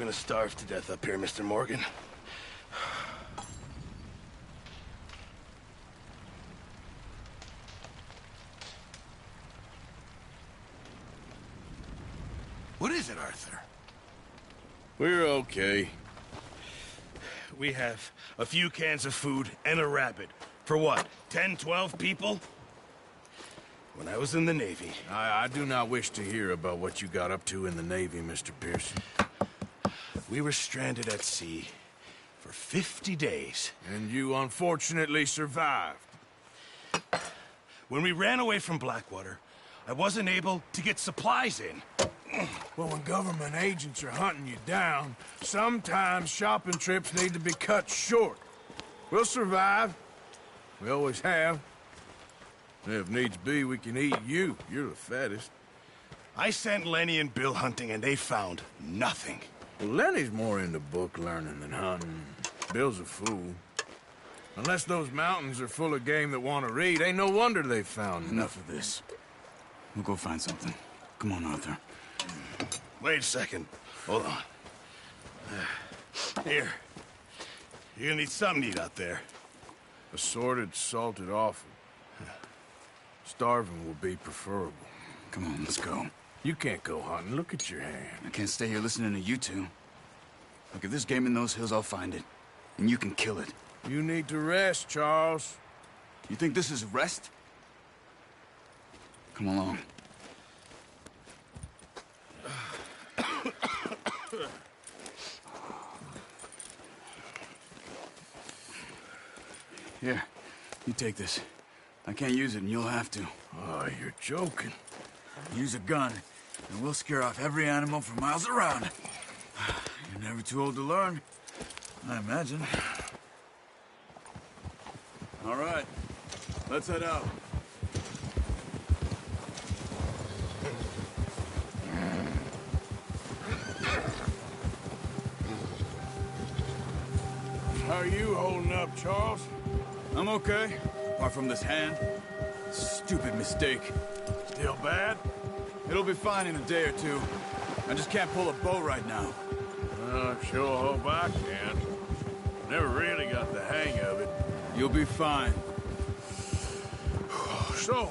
we're gonna starve to death up here, Mr. Morgan. What is it, Arthur? We're okay. We have a few cans of food and a rabbit. For what, 10, 12 people? When I was in the Navy... I do not wish to hear about what you got up to in the Navy, Mr. Pearson. We were stranded at sea for 50 days. And you unfortunately survived. When we ran away from Blackwater, I wasn't able to get supplies in. Well, when government agents are hunting you down, sometimes shopping trips need to be cut short. We'll survive. We always have. If needs be, we can eat you. You're the fattest. I sent Lenny and Bill hunting, and they found nothing. Well, Lenny's more into book learning than hunting. Bill's a fool. Unless those mountains are full of game that want to read, ain't no wonder they found Enough of this. We'll go find something. Come on, Arthur. Wait a second. Hold on. Here. You're gonna need something to eat out there. Assorted, salted offal. Starving will be preferable. Come on, let's go. You can't go hunting. Look at your hand. I can't stay here listening to you two. Look, if there's game in those hills, I'll find it. And you can kill it. You need to rest, Charles. You think this is rest? Come along. Here, you take this. I can't use it, and you'll have to. Oh, you're joking. Use a gun, and we'll scare off every animal for miles around. You're never too old to learn, I imagine. All right, let's head out. How are you holding up, Charles? I'm okay, apart from this hand. Stupid mistake. Still bad? It'll be fine in a day or two. I just can't pull a bow right now. Sure hope I can. Never really got the hang of it. You'll be fine. So,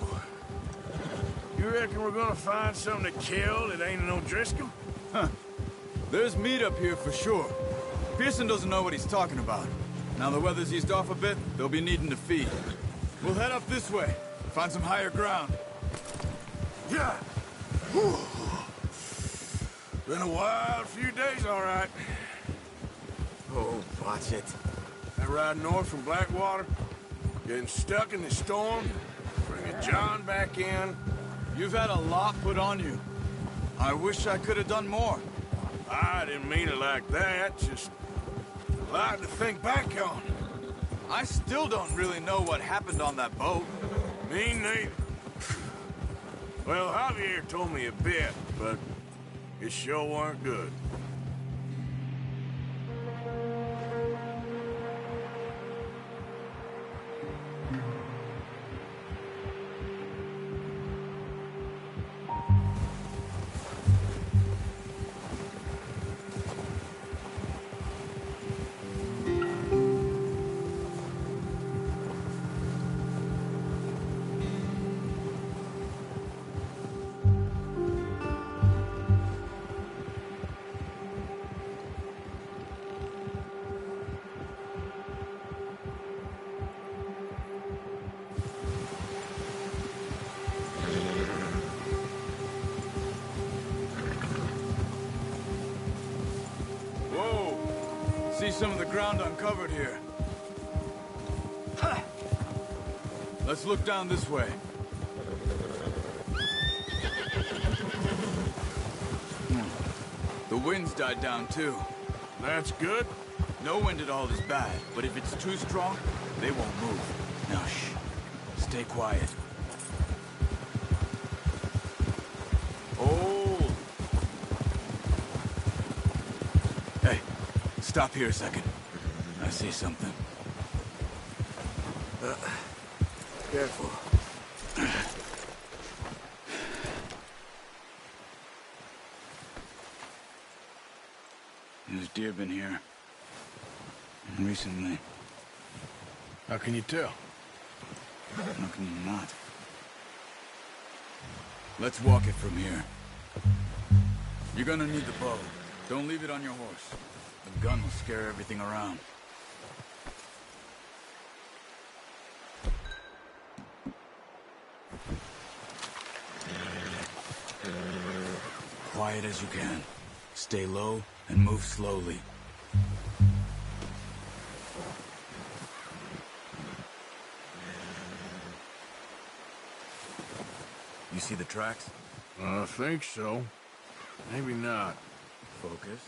you reckon we're gonna find something to kill that ain't no Driscoll? Huh. There's meat up here for sure. Pearson doesn't know what he's talking about. Now the weather's eased off a bit, they'll be needing to feed. We'll head up this way, find some higher ground. Yeah. Whew. Been a wild few days, all right. Oh, watch it. That ride north from Blackwater, getting stuck in the storm, bringing John back in. You've had a lot put on you. I wish I could have done more. I didn't mean it like that, just a lot to think back on. I still don't really know what happened on that boat. Me neither. Well, Javier told me a bit, but it sure weren't good. See some of the ground uncovered here. Let's look down this way. The wind's died down too. That's good. No wind at all is bad, but if it's too strong, they won't move. Now shh. Stay quiet. Hold. Hey, stop here a second. I see something. Careful. deer been here. Recently. How can you tell? How can you not? Let's walk it from here. You're gonna need the bow. Don't leave it on your horse. The gun will scare everything around. Quiet as you can. Stay low and move slowly. You see the tracks? I think so. Maybe not. Focus.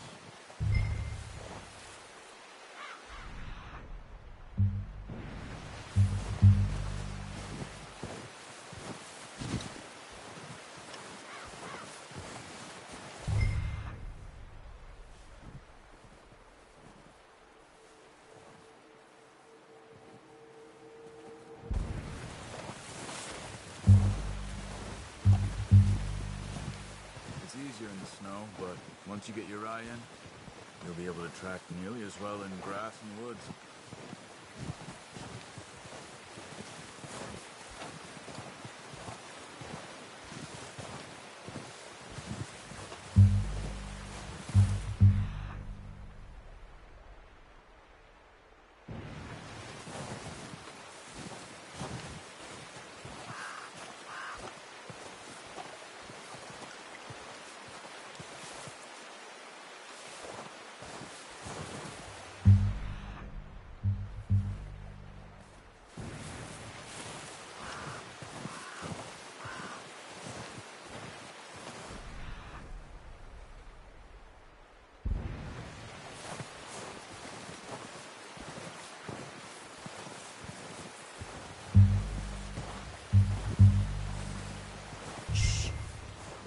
It's easier in the snow, but once you get your eye in, you'll be able to track nearly as well in grass and woods.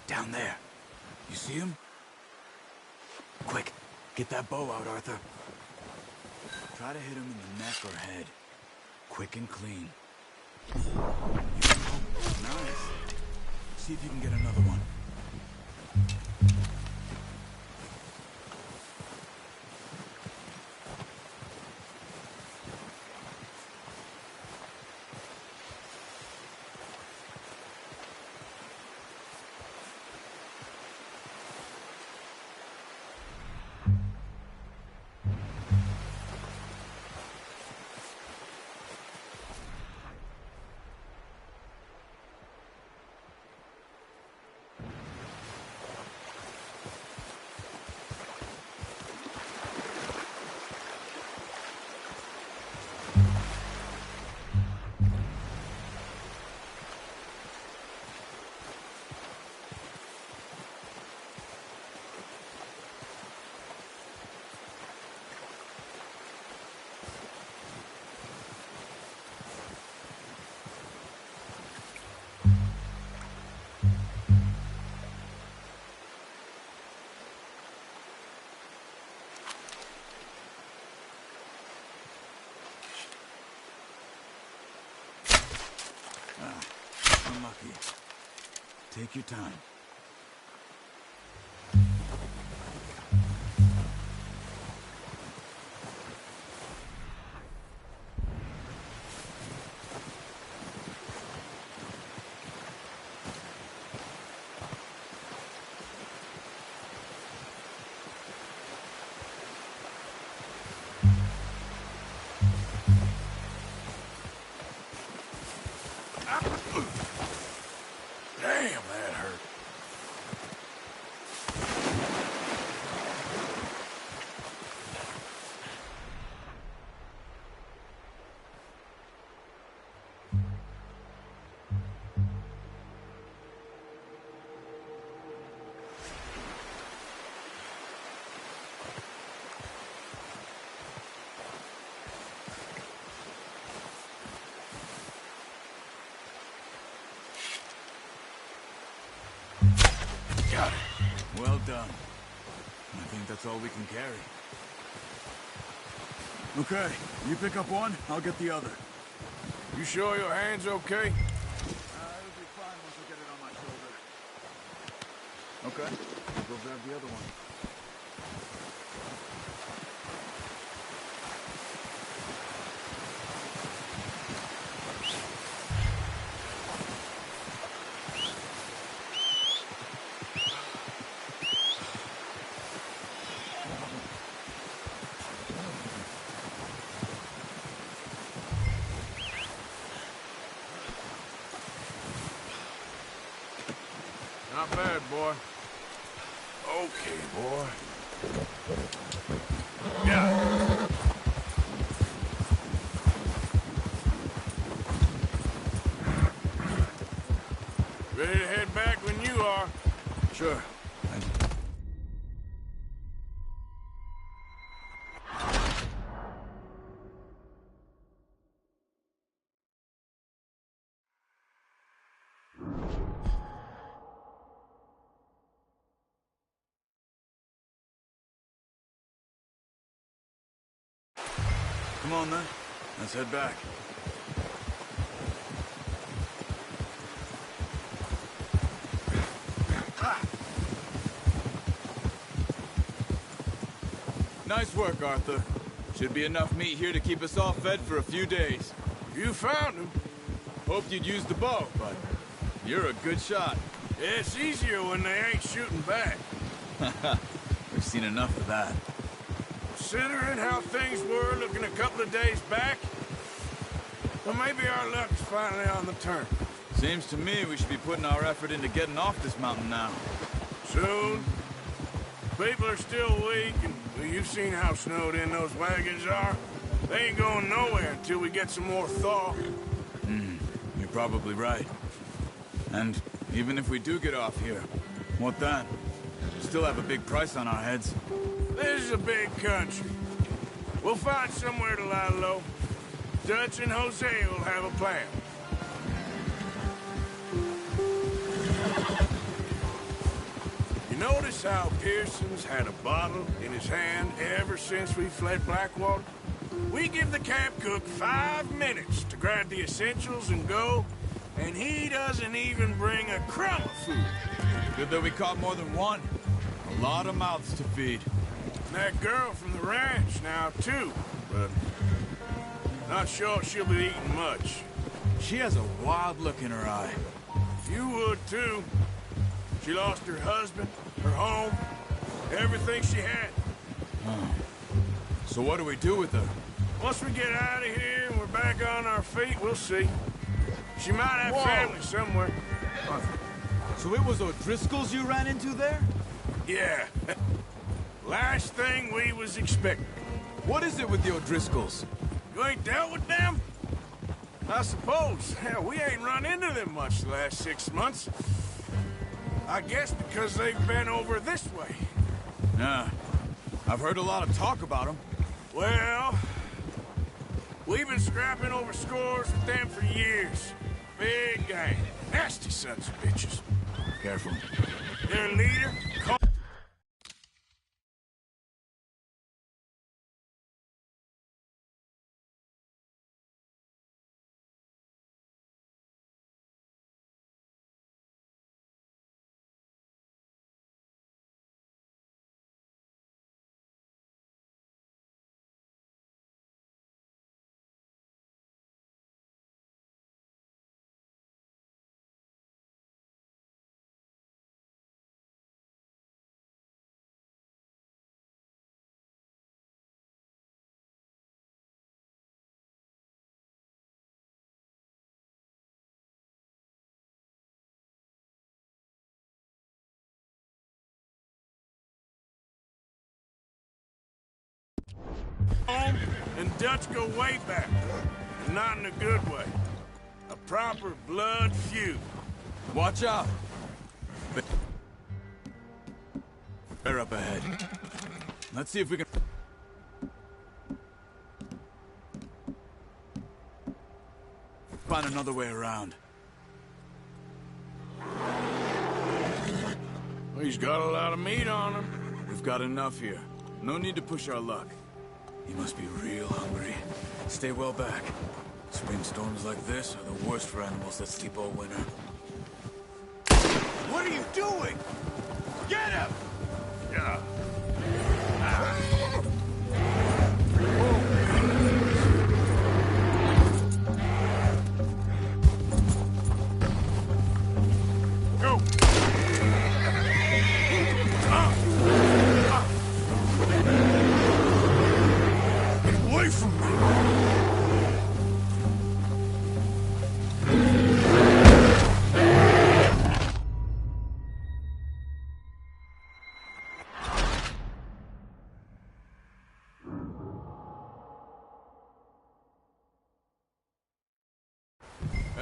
Down there. You see him? Quick, get that bow out, Arthur. Try to hit him in the neck or head. Quick and clean. Nice. See if you can get another one. Unlucky. Take your time. Damn, that hurt. Got it. Well done. I think that's all we can carry. Okay, you pick up one, I'll get the other. You sure your hand's okay? It'll be fine once I get it on my shoulder. Okay, I'll go grab the other one. Not bad, boy. Okay, boy. Yeah. Ready to head back when you are. Sure. Come on, then. Let's head back. Nice work, Arthur. Should be enough meat here to keep us all fed for a few days. You found him. Hoped you'd use the bow, but you're a good shot. Yeah, it's easier when they ain't shooting back. We've seen enough of that. Considering how things were looking a couple of days back, well, maybe our luck's finally on the turn. Seems to me we should be putting our effort into getting off this mountain now. Soon. People are still weak, and well, you've seen how snowed in those wagons are. They ain't going nowhere until we get some more thaw. You're probably right. And even if we do get off here, what then? Still have a big price on our heads. This is a big country. We'll find somewhere to lie low. Dutch and Jose will have a plan. You notice how Pearson's had a bottle in his hand ever since we fled Blackwater? We give the camp cook 5 minutes to grab the essentials and go, and he doesn't even bring a crumb of food. Good that we caught more than one. A lot of mouths to feed. And that girl from the ranch now, too, but not sure she'll be eating much. She has a wild look in her eye. You would, too. She lost her husband, her home, everything she had. So what do we do with her? Once we get out of here and we're back on our feet, we'll see. She might have family somewhere. So it was O'Driscoll's you ran into there? Yeah. Last thing we was expecting. What is it with the O'Driscolls? You ain't dealt with them? I suppose. Hell, we ain't run into them much the last 6 months. I guess because they've been over this way. Nah. I've heard a lot of talk about them. Well, we've been scrapping over scores with them for years. Big gang. Nasty sons of bitches. Careful. Their leader, Colter. Home and Dutch go way back, and not in a good way. A proper blood feud. Watch out! They're up ahead. Let's see if we can... find another way around. He's got a lot of meat on him. We've got enough here. No need to push our luck. He must be real hungry. Stay well back. Spring storms like this are the worst for animals that sleep all winter. What are you doing? Get him! Yeah. Go! Get away from me!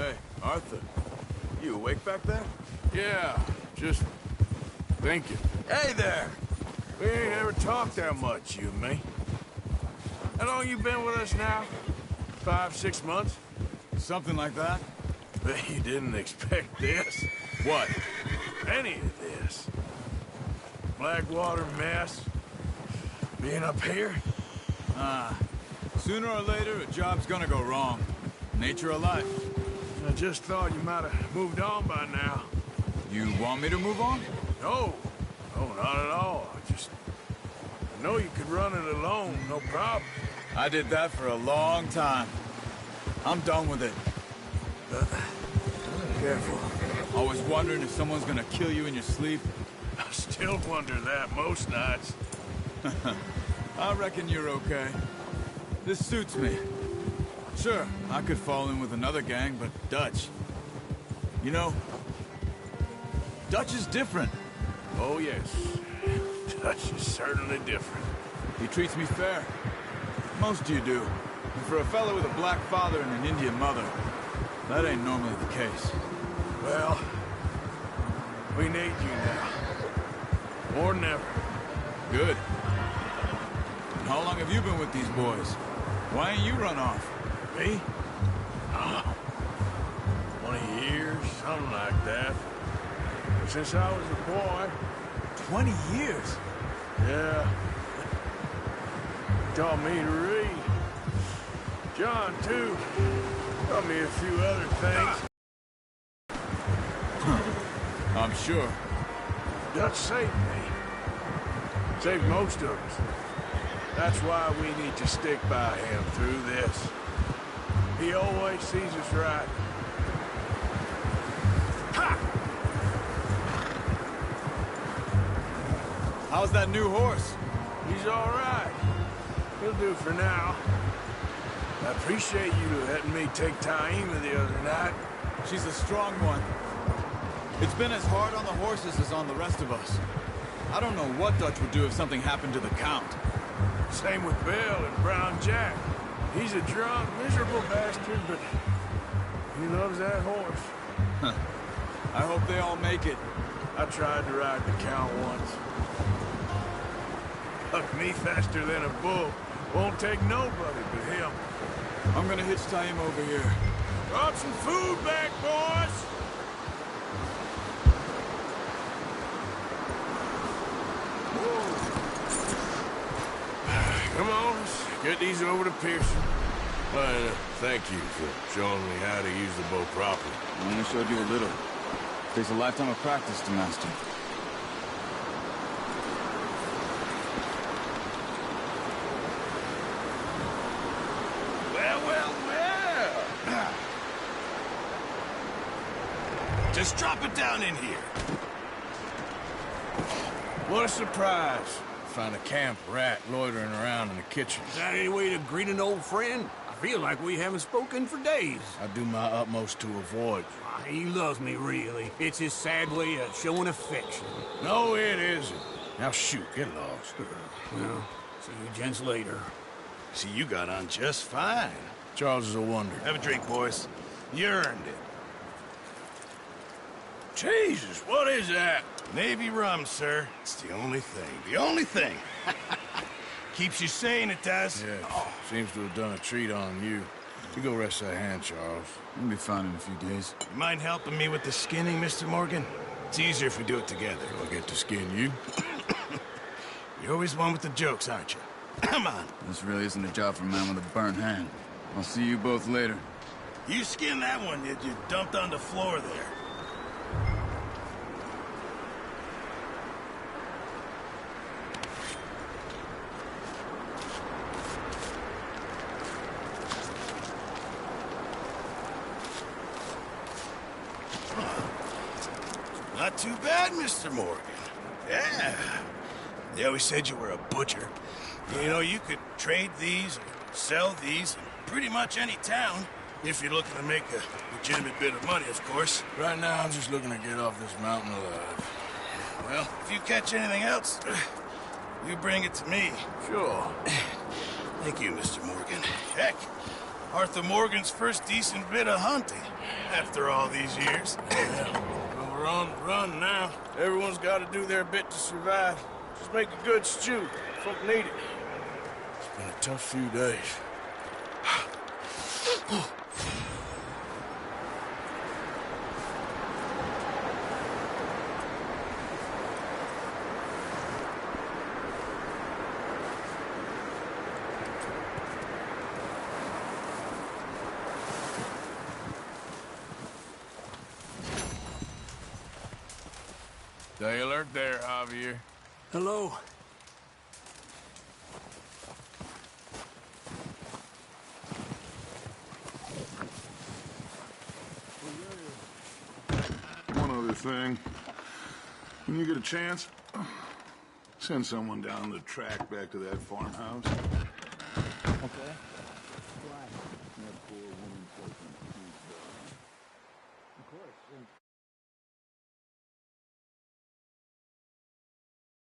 Hey, Arthur. You awake back there? Yeah, just thinking. Hey there! We ain't ever talked that much, you and me. How long you been with us now? 5, 6 months? Something like that? Bet you didn't expect this. What? Any of this. Blackwater mess. Being up here? Sooner or later, a job's gonna go wrong. Nature of life. I just thought you might have moved on by now. You want me to move on? No. No, not at all. I know you could run it alone, no problem. I did that for a long time. I'm done with it. Careful. Always wondering if someone's gonna kill you in your sleep. I still wonder that most nights. I reckon you're okay. This suits me. Sure, I could fall in with another gang, but Dutch... You know, Dutch is different. Oh, yes. Dutch is certainly different. He treats me fair. Most of you do. And for a fellow with a black father and an Indian mother, that ain't normally the case. Well, we need you now. More than ever. Good. And how long have you been with these boys? Why ain't you run off? Me? Oh, 20 years, something like that. Since I was a boy. 20 years? Yeah. Taught me to read. John, too. Taught me a few other things. I'm sure. Dutch saved me. Saved most of us. That's why we need to stick by him through this. He always sees us right. Ha! How's that new horse? He's all right. He'll do for now. I appreciate you letting me take Taima the other night. She's a strong one. It's been as hard on the horses as on the rest of us. I don't know what Dutch would do if something happened to the Count. Same with Bill and Brown Jack. He's a drunk, miserable bastard, but he loves that horse. I hope they all make it. I tried to ride the Count once. Hucked me faster than a bull. Won't take nobody but him. I'm gonna hitch Taima over here. Brought some food back, boys! Come on, let's get these over to Pearson. Thank you for showing me how to use the bow properly. I only showed you a little. Takes a lifetime of practice to master. Well. Just drop it down in here. What a surprise. Find a camp rat loitering around in the kitchen. Is that any way to greet an old friend? I feel like we haven't spoken for days. I do my utmost to avoid you. He loves me, really. It's his sad way of showing affection. No, it isn't. Now shoot, get lost. Well, see you gents later. See, you got on just fine. Charles is a wonder. Have a drink, boys. You earned it. Jesus, what is that? Navy rum, sir. It's the only thing. The only thing. Keeps you sane, it does. Yeah, seems to have done a treat on you. You go rest that hand, Charles. We'll be fine in a few days. You mind helping me with the skinning, Mr. Morgan? It's easier if we do it together. Do I get to skin you? You're always one with the jokes, aren't you? Come on. This really isn't a job for a man with a burnt hand. I'll see you both later. You skin that one that you dumped on the floor there. Not too bad, Mr. Morgan. Yeah. They always said you were a butcher. You know, you could trade these or sell these in pretty much any town, if you're looking to make a legitimate bit of money, of course. Right now, I'm just looking to get off this mountain alive. Well, if you catch anything else, you bring it to me. Sure. Thank you, Mr. Morgan. Heck, Arthur Morgan's first decent bit of hunting after all these years. Well, we're on the run now. Everyone's got to do their bit to survive. Just make a good stew. Folk need it. It's been a tough few days. Stay alert there, Javier. Hello. One other thing. When you get a chance, send someone down the track back to that farmhouse. Okay. That poor woman. Of course.